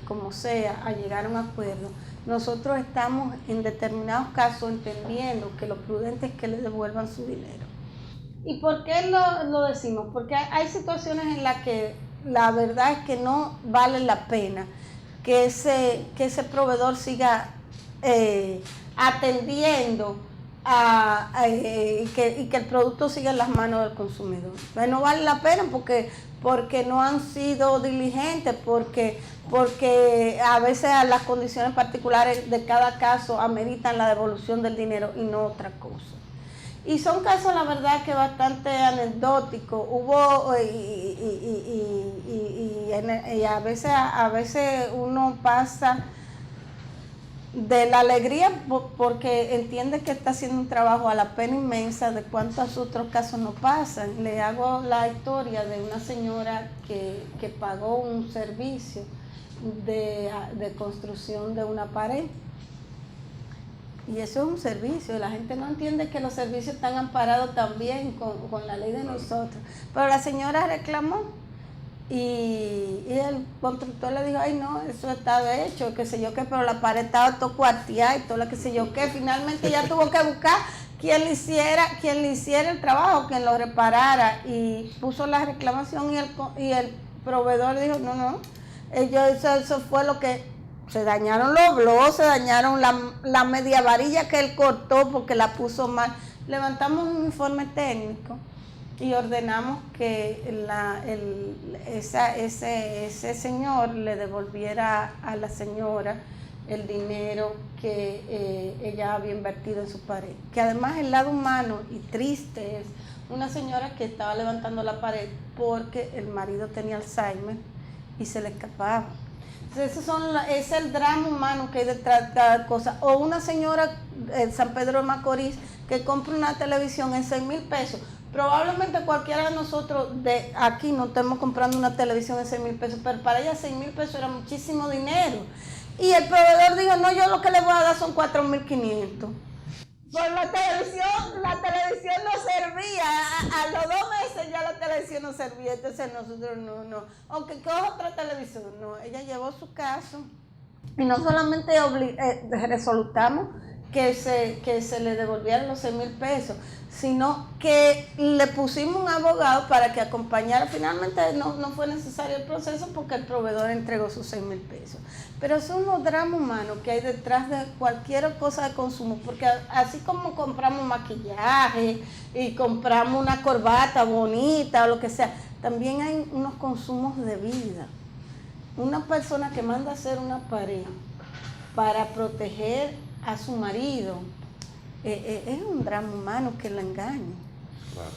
como sea, a llegar a un acuerdo. Nosotros estamos en determinados casos entendiendo que lo prudente es que le devuelvan su dinero. ¿Y por qué lo decimos? Porque hay situaciones en las que la verdad es que no vale la pena que ese proveedor siga atendiendo y que el producto siga en las manos del consumidor. Pues no vale la pena porque no han sido diligentes, porque a veces las condiciones particulares de cada caso ameritan la devolución del dinero y no otra cosa. Y son casos, la verdad, que bastante anecdóticos. Hubo y a veces uno pasa de la alegría porque entiende que está haciendo un trabajo, a la pena inmensa de cuántos otros casos no pasan. Le hago la historia de una señora que pagó un servicio de construcción de una pared. Y eso es un servicio, la gente no entiende que los servicios están amparados también con la ley de nosotros. Pero la señora reclamó y el constructor le dijo, ay no, eso está hecho, qué sé yo qué, pero la pared estaba todo cuarteada y todo lo que sé yo qué. Finalmente ya tuvo que buscar quien le hiciera el trabajo, quien lo reparara, y puso la reclamación y el proveedor dijo, no, eso fue lo que... Se dañaron los bloques, se dañaron la media varilla que él cortó porque la puso mal. Levantamos un informe técnico y ordenamos que ese señor le devolviera a la señora el dinero que ella había invertido en su pared. Que además el lado humano y triste es una señora que estaba levantando la pared porque el marido tenía Alzheimer y se le escapaba. Es el drama humano que hay detrás de cada cosa. O una señora en San Pedro de Macorís que compra una televisión en 6,000 pesos. Probablemente cualquiera de nosotros de aquí no estemos comprando una televisión en 6,000 pesos, pero para ella 6,000 pesos era muchísimo dinero. Y el proveedor dijo, no, yo lo que le voy a dar son 4,500. Pues la televisión no servía, a los 2 meses ya la televisión no servía, entonces nosotros no. Aunque coja otra televisión, no, ella llevó su caso y no solamente resolutamos que se le devolvieran los 6,000 pesos, sino que le pusimos un abogado para que acompañara. Finalmente no fue necesario el proceso porque el proveedor entregó sus 6,000 pesos. Pero son los dramas humanos que hay detrás de cualquier cosa de consumo, porque así como compramos maquillaje y compramos una corbata bonita o lo que sea, también hay unos consumos de vida. Una persona que manda a hacer una pared para proteger a su marido, es un drama humano que la engaña. Claro.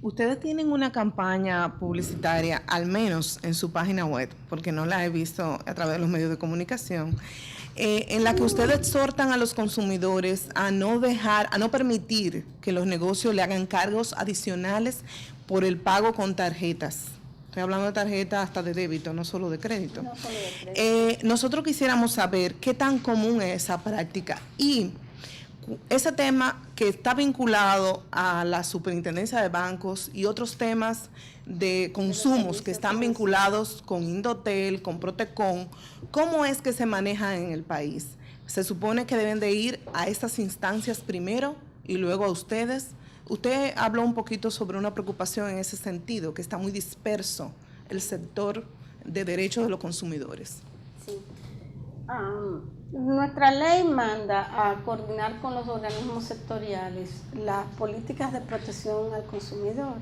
Ustedes tienen una campaña publicitaria, al menos en su página web, porque no la he visto a través de los medios de comunicación, en la que ustedes exhortan a los consumidores a no permitir que los negocios le hagan cargos adicionales por el pago con tarjetas. Estoy hablando de tarjetas hasta de débito, no solo de crédito. No solo de crédito. Nosotros quisiéramos saber qué tan común es esa práctica y ese tema que está vinculado a la superintendencia de bancos y otros temas de consumos que están vinculados con Indotel, con Protecon, ¿cómo es que se maneja en el país? ¿Se supone que deben de ir a estas instancias primero y luego a ustedes? Usted habló un poquito sobre una preocupación en ese sentido, que está muy disperso el sector de derechos de los consumidores. Sí. Nuestra ley manda a coordinar con los organismos sectoriales las políticas de protección al consumidor.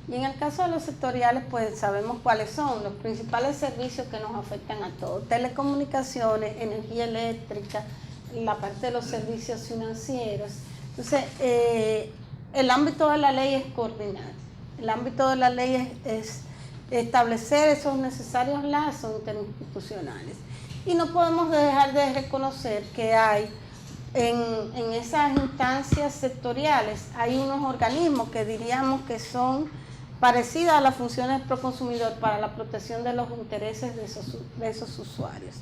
Y en el caso de los sectoriales, pues sabemos cuáles son los principales servicios que nos afectan a todos. Telecomunicaciones, energía eléctrica, la parte de los servicios financieros. Entonces, el ámbito de la ley es coordinar. El ámbito de la ley es establecer esos necesarios lazos interinstitucionales. Y no podemos dejar de reconocer que hay en esas instancias sectoriales, hay unos organismos que diríamos que son parecidas a las funciones pro consumidor para la protección de los intereses de esos usuarios.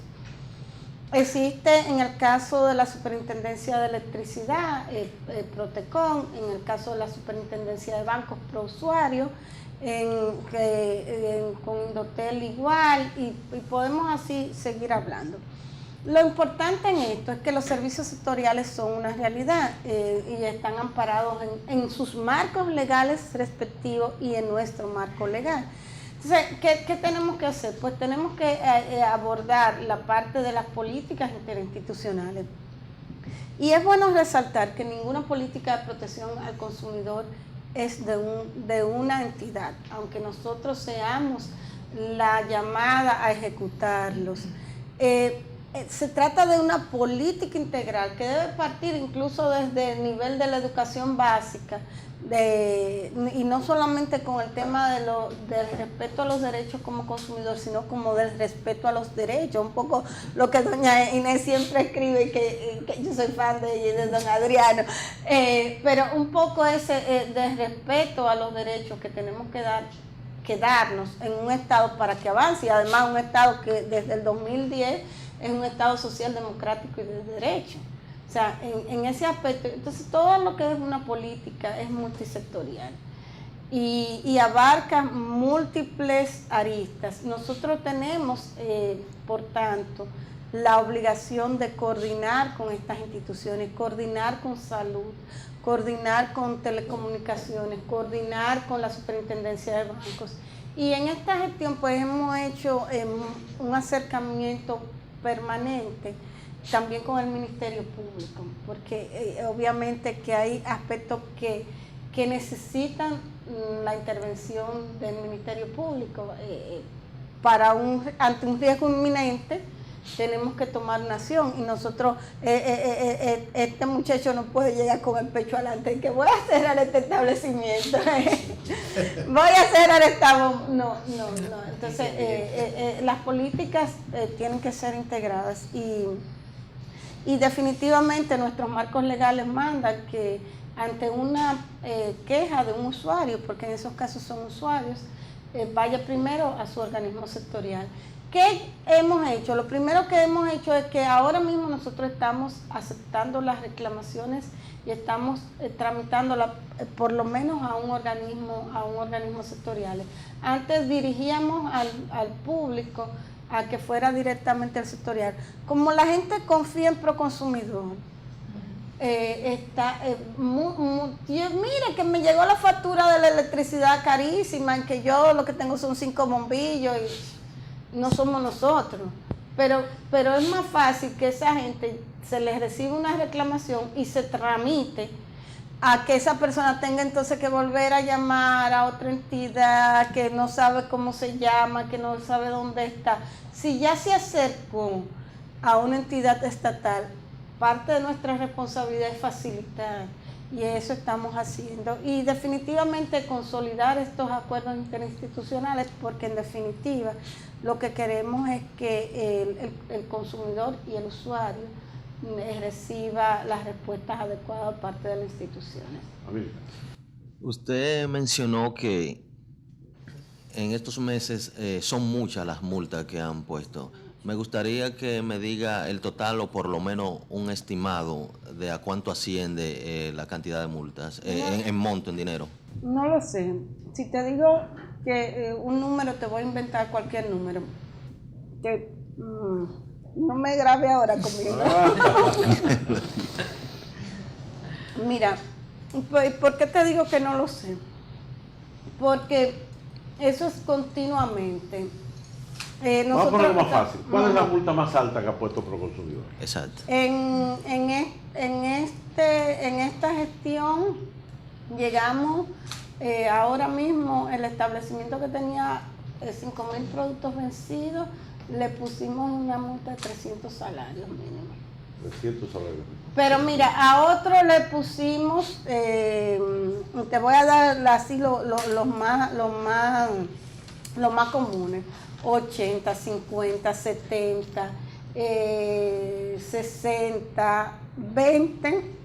Existe en el caso de la Superintendencia de Electricidad, Protecon, en el caso de la Superintendencia de Bancos Pro Usuario, con Indotel igual, y podemos así seguir hablando. Lo importante en esto es que los servicios sectoriales son una realidad y están amparados en sus marcos legales respectivos y en nuestro marco legal. Entonces, ¿qué tenemos que hacer? Pues tenemos que abordar la parte de las políticas interinstitucionales. Y es bueno resaltar que ninguna política de protección al consumidor es de una entidad, aunque nosotros seamos la llamada a ejecutarlos. Se trata de una política integral que debe partir incluso desde el nivel de la educación básica, y no solamente con el tema del respeto a los derechos como consumidor, sino como del respeto a los derechos, un poco lo que doña Inés siempre escribe, que yo soy fan de ella y de don Adriano, pero un poco ese de respeto a los derechos que tenemos que darnos en un Estado para que avance, y además un Estado que desde el 2010 es un Estado social, democrático y de derecho. O sea, en ese aspecto, entonces todo lo que es una política es multisectorial y abarca múltiples aristas. Nosotros tenemos, por tanto, la obligación de coordinar con estas instituciones, coordinar con salud, coordinar con telecomunicaciones, coordinar con la superintendencia de bancos. Y en esta gestión pues hemos hecho un acercamiento permanente también con el Ministerio Público, porque obviamente que hay aspectos que necesitan la intervención del Ministerio Público. Ante un riesgo inminente tenemos que tomar una acción, y nosotros, este muchacho no puede llegar con el pecho adelante, que voy a cerrar este establecimiento, voy a cerrar esta... No. Entonces, las políticas tienen que ser integradas, y definitivamente nuestros marcos legales mandan que ante una queja de un usuario, porque en esos casos son usuarios, vaya primero a su organismo sectorial. ¿Qué hemos hecho? Lo primero que hemos hecho es que ahora mismo nosotros estamos aceptando las reclamaciones y estamos tramitándolas por lo menos a un organismo sectorial. Antes dirigíamos al público a que fuera directamente al sectorial. Como la gente confía en Proconsumidor, mire que me llegó la factura de la electricidad carísima, en que yo lo que tengo son 5 bombillos y no somos nosotros. Pero es más fácil que esa gente se les reciba una reclamación y se tramite a que esa persona tenga entonces que volver a llamar a otra entidad que no sabe cómo se llama, que no sabe dónde está. Si ya se acercó a una entidad estatal, parte de nuestra responsabilidad es facilitar y eso estamos haciendo. Y definitivamente consolidar estos acuerdos interinstitucionales, porque en definitiva lo que queremos es que el consumidor y el usuario reciba las respuestas adecuadas de parte de las instituciones. Usted mencionó que en estos meses son muchas las multas que han puesto. Me gustaría que me diga el total o por lo menos un estimado de a cuánto asciende la cantidad de multas en monto, en dinero. No lo sé. Si te digo que un número, te voy a inventar cualquier número. Que no me grabe ahora conmigo. Mira, ¿por qué te digo que no lo sé? Porque eso es continuamente. Vamos a ponerlo más fácil. ¿Cuál es la multa más alta que ha puesto Proconsumidor? Exacto. En esta gestión llegamos ahora mismo, el establecimiento que tenía 5.000 productos vencidos, le pusimos una multa de 300 salarios mínimos. 300 salarios. Pero mira, a otro le pusimos, te voy a dar así los más comunes: 80, 50, 70, 60, 20.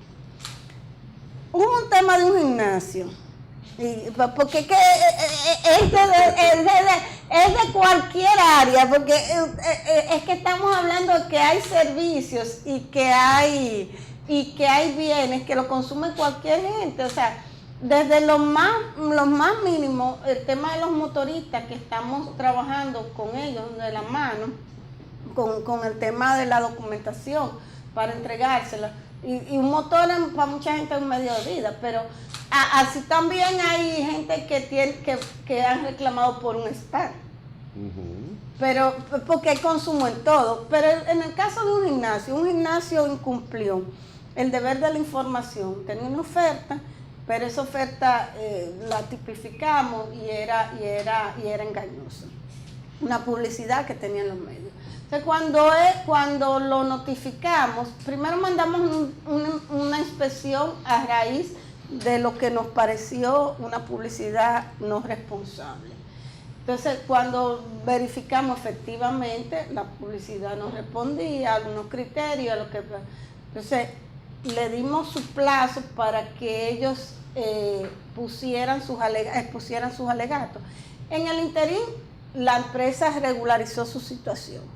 Hubo un tema de un gimnasio, porque es que es de cualquier área, porque es que estamos hablando de que hay servicios y que hay bienes que lo consume cualquier gente. O sea, desde los más mínimos, el tema de los motoristas, que estamos trabajando con ellos de la mano, con el tema de la documentación para entregársela. Y un motor para mucha gente es un medio de vida, pero así también hay gente que han reclamado por un SPAC. Pero porque hay consumo en todo. Pero en el caso de un gimnasio incumplió el deber de la información. Tenía una oferta, pero esa oferta la tipificamos y era engañosa. Una publicidad que tenía en los medios. Entonces, cuando lo notificamos, primero mandamos una inspección a raíz de lo que nos pareció una publicidad no responsable. Entonces, cuando verificamos efectivamente, la publicidad nos respondía a algunos criterios, entonces le dimos su plazo para que ellos expusieran sus alegatos. En el interín, la empresa regularizó su situación.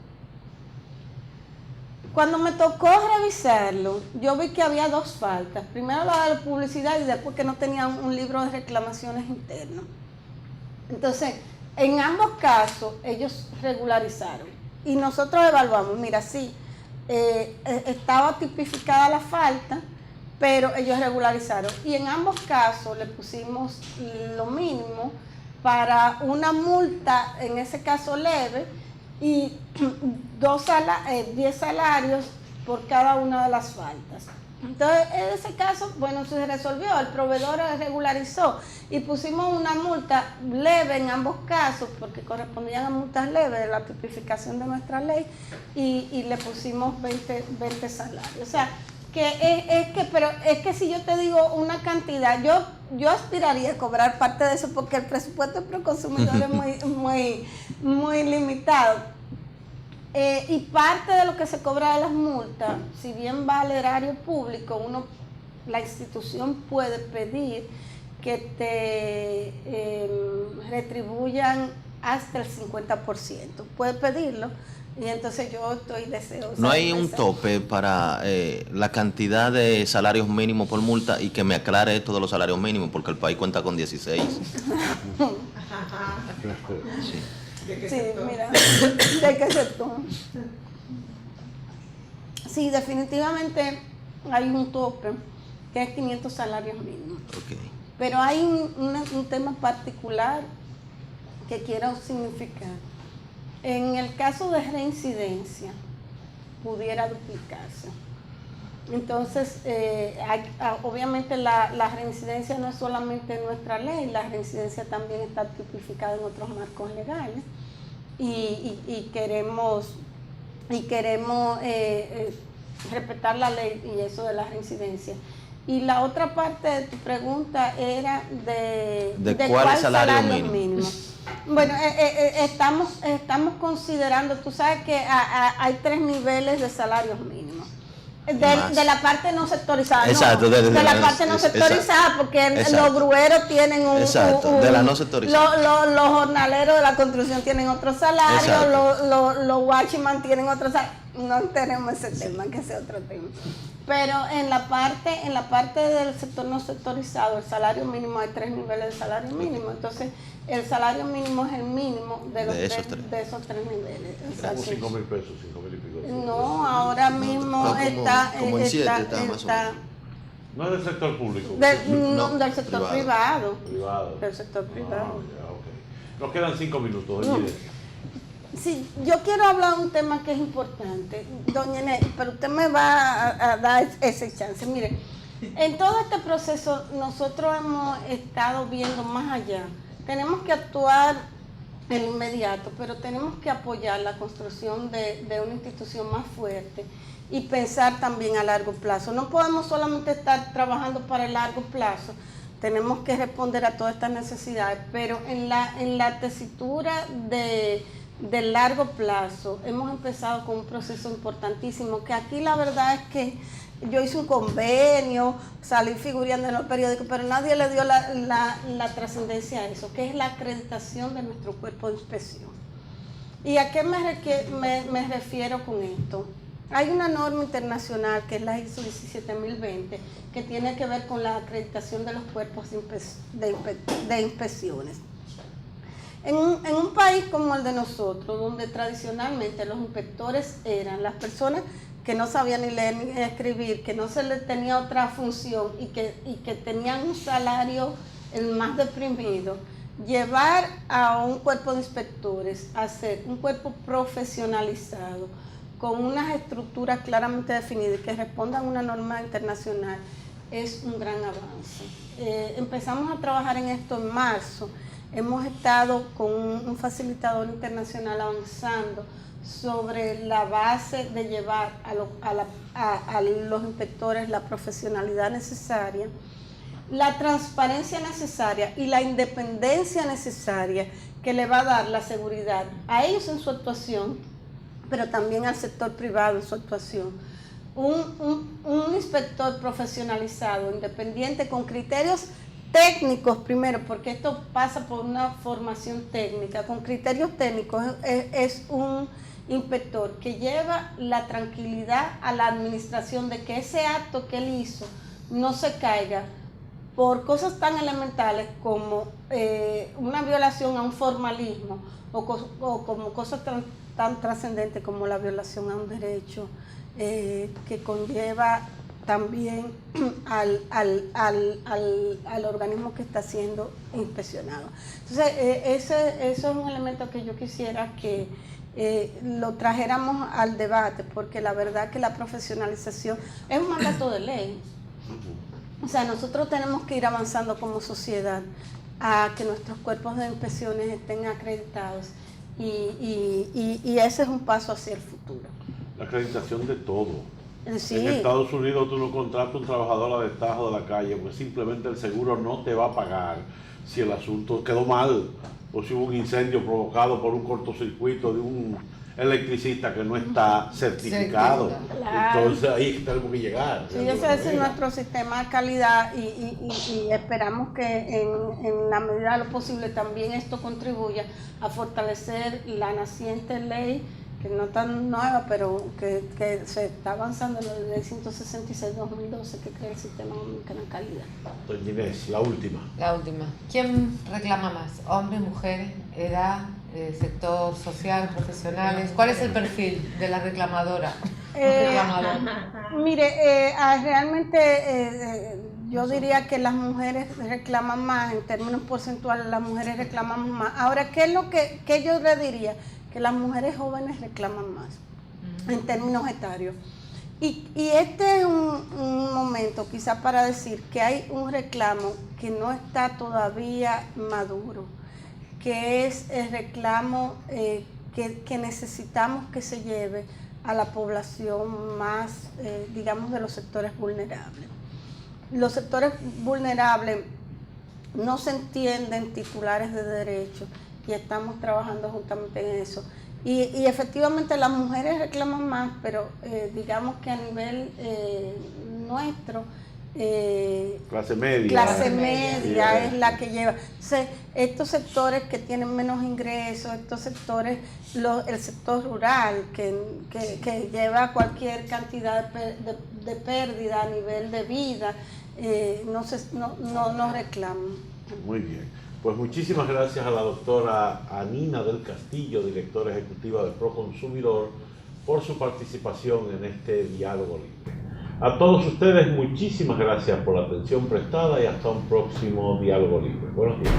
Cuando me tocó revisarlo, yo vi que había dos faltas. Primero la de la publicidad y después que no tenían un libro de reclamaciones interno. Entonces, en ambos casos, ellos regularizaron. Y nosotros evaluamos, mira, sí, estaba tipificada la falta, pero ellos regularizaron. Y en ambos casos le pusimos lo mínimo para una multa, en ese caso leve, y 10 salarios por cada una de las faltas. Entonces, en ese caso, bueno, se resolvió, el proveedor regularizó y pusimos una multa leve en ambos casos, porque correspondían a multas leves de la tipificación de nuestra ley, y le pusimos 20 salarios. O sea, pero es que si yo te digo una cantidad, yo aspiraría a cobrar parte de eso, porque el presupuesto pro consumidor es muy limitado. Y parte de lo que se cobra de las multas, si bien va al erario público, la institución puede pedir que te retribuyan hasta el 50%. Puede pedirlo. Y entonces yo estoy deseosa. ¿No hay un tope para la cantidad de salarios mínimos por multa? Y que me aclare esto de los salarios mínimos, porque el país cuenta con 16. Sí. Sí, mira, ¿de qué sector? Sí, definitivamente hay un tope que es 500 salarios mínimos. Okay. Pero hay un tema particular que quiero significar. En el caso de reincidencia, pudiera duplicarse. Entonces, obviamente la reincidencia no es solamente en nuestra ley, la reincidencia también está tipificada en otros marcos legales y queremos respetar la ley y eso de la reincidencia. Y la otra parte de tu pregunta era ¿De cuál salario mínimo? Bueno, estamos considerando, tú sabes que hay 3 niveles de salarios mínimos. De la parte no sectorizada. Exacto, no, de la parte no sectorizada, porque los grueros tienen un... Exacto, de la no sectorizada. Los jornaleros de la construcción tienen otro salario, los watchman tienen otro salario. No tenemos ese tema, que sea otro tema. Pero en la parte del sector no sectorizado, el salario mínimo, hay 3 niveles de salario mínimo. Entonces, el salario mínimo es el mínimo de esos 3 niveles. Como 5.000 pesos, 5.000 y pico. No, ahora mismo está... Como en 7 está más o menos. No es del sector público. Del sector privado. Del sector privado. Ya, okay. Nos quedan 5 minutos, doña Sí, yo quiero hablar de un tema que es importante, doña Inés, pero usted me va a dar ese chance. Mire, en todo este proceso nosotros hemos estado viendo más allá. Tenemos que actuar en inmediato, pero tenemos que apoyar la construcción de una institución más fuerte y pensar también a largo plazo. No podemos solamente estar trabajando para el largo plazo, tenemos que responder a todas estas necesidades, pero en la tesitura del largo plazo hemos empezado con un proceso importantísimo, que aquí la verdad es que yo hice un convenio, salí figurando en los periódicos, pero nadie le dio la trascendencia a eso, que es la acreditación de nuestro cuerpo de inspección. ¿Y a qué me refiero con esto? Hay una norma internacional que es la ISO 17020 que tiene que ver con la acreditación de los cuerpos de inspecciones. En un país como el de nosotros, donde tradicionalmente los inspectores eran las personas que no sabían ni leer ni escribir, que no se les tenía otra función y que tenían un salario el más deprimido, llevar a un cuerpo de inspectores a ser un cuerpo profesionalizado, con unas estructuras claramente definidas y que respondan a una norma internacional, es un gran avance. Empezamos a trabajar en esto en marzo. Hemos estado con un facilitador internacional avanzando sobre la base de llevar a los inspectores la profesionalidad necesaria, la transparencia necesaria y la independencia necesaria que le va a dar la seguridad a ellos en su actuación, pero también al sector privado en su actuación. Un inspector profesionalizado, independiente, con criterios técnicos primero, porque esto pasa por una formación técnica, con criterios técnicos, es un inspector que lleva la tranquilidad a la administración de que ese acto que él hizo no se caiga por cosas tan elementales como una violación a un formalismo o como cosas tan trascendentes como la violación a un derecho que conlleva también al organismo que está siendo inspeccionado. Entonces, eso es un elemento que yo quisiera que lo trajéramos al debate, porque la verdad que la profesionalización es un mandato de ley. O sea, nosotros tenemos que ir avanzando como sociedad a que nuestros cuerpos de inspecciones estén acreditados y ese es un paso hacia el futuro. La acreditación de todo. Sí. En Estados Unidos tú no contratas a un trabajador a destajo de la calle porque simplemente el seguro no te va a pagar si el asunto quedó mal o si hubo un incendio provocado por un cortocircuito de un electricista que no está certificado. Claro. Entonces ahí tenemos que llegar. Sí, ese es nuestro sistema de calidad y esperamos que en la medida de lo posible también esto contribuya a fortalecer la naciente ley, que no tan nueva, pero que se está avanzando en la ley 166/2012 que crea el sistema dominicano de calidad. Doña Inés, la última. La última. ¿Quién reclama más? ¿Hombres, mujeres, edad, sector social, profesionales? ¿Cuál es el perfil de la reclamadora? Mire, realmente yo diría que las mujeres reclaman más, en términos porcentuales las mujeres reclaman más. Ahora, ¿qué es lo que yo le diría? Que las mujeres jóvenes reclaman más en términos etarios. Y este es un momento quizá para decir que hay un reclamo que no está todavía maduro, que es el reclamo que necesitamos que se lleve a la población más, digamos, de los sectores vulnerables. los sectores vulnerables no se entienden titulares de derechos y estamos trabajando justamente en eso. Y efectivamente las mujeres reclaman más, pero digamos que a nivel nuestro, clase media. Clase media es la que lleva. Entonces, estos sectores que tienen menos ingresos, estos sectores, el sector rural, que lleva cualquier cantidad de pérdida a nivel de vida, no reclaman. Muy bien. Pues muchísimas gracias a la doctora Anina del Castillo, directora ejecutiva de Proconsumidor, por su participación en este diálogo libre. A todos ustedes, muchísimas gracias por la atención prestada y hasta un próximo diálogo libre. Buenos días.